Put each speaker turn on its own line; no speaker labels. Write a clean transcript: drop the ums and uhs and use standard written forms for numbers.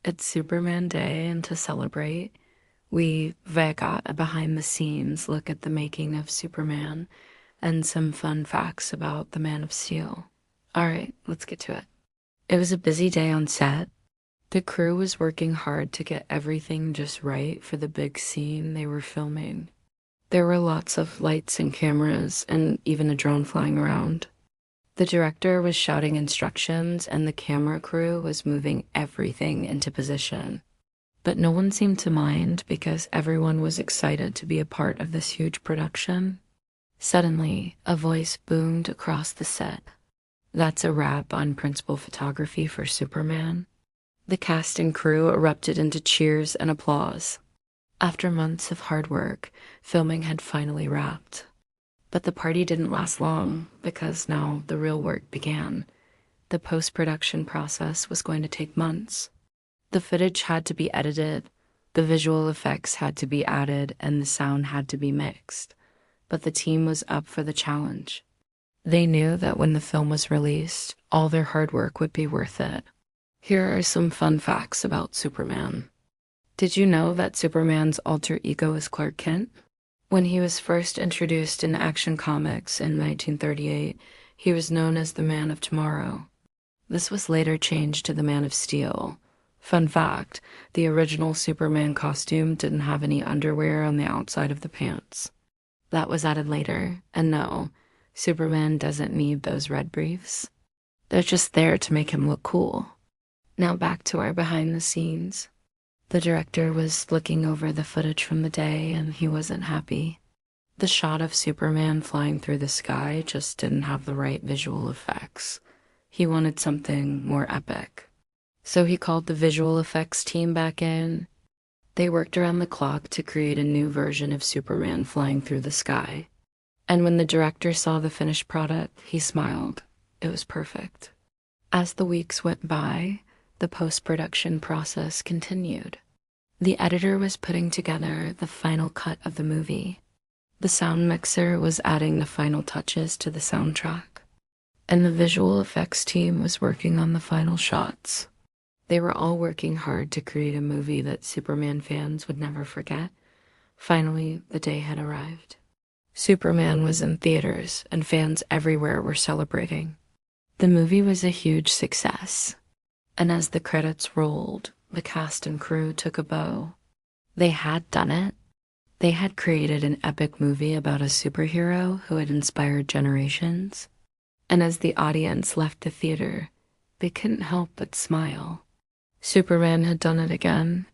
It's Superman Day, and to celebrate, we got a behind the scenes look at the making of Superman and some fun facts about the Man of Steel. All right, let's get to it. It was a busy day on set. The crew was working hard to get everything just right for the big scene they were filming. There were lots of lights and cameras, and even a drone flying around. The director was shouting instructions, and the camera crew was moving everything into position. But no one seemed to mind because everyone was excited to be a part of this huge production. Suddenly, a voice boomed across the set. That's a wrap on principal photography for Superman. The cast and crew erupted into cheers and applause. After months of hard work, filming had finally wrapped. But the party didn't last long because now the real work began. The post-production process was going to take months. The footage had to be edited, the visual effects had to be added, and the sound had to be mixed. But the team was up for the challenge. They knew that when the film was released, all their hard work would be worth it. Here are some fun facts about Superman. Did you know that Superman's alter ego is Clark Kent? When he was first introduced in Action Comics in 1938, he was known as the Man of Tomorrow. This was later changed to the Man of Steel. Fun fact, the original Superman costume didn't have any underwear on the outside of the pants. That was added later, and no, Superman doesn't need those red briefs. They're just there to make him look cool. Now back to our behind the scenes. The director was looking over the footage from the day, and he wasn't happy. The shot of Superman flying through the sky just didn't have the right visual effects. He wanted something more epic. So he called the visual effects team back in. They worked around the clock to create a new version of Superman flying through the sky. And when the director saw the finished product, he smiled. It was perfect. As the weeks went by, the post-production process continued. The editor was putting together the final cut of the movie. The sound mixer was adding the final touches to the soundtrack. And the visual effects team was working on the final shots. They were all working hard to create a movie that Superman fans would never forget. Finally, the day had arrived. Superman was in theaters, and fans everywhere were celebrating. The movie was a huge success. And as the credits rolled, the cast and crew took a bow. They had done it. They had created an epic movie about a superhero who had inspired generations. And as the audience left the theater, they couldn't help but smile. Superman had done it again.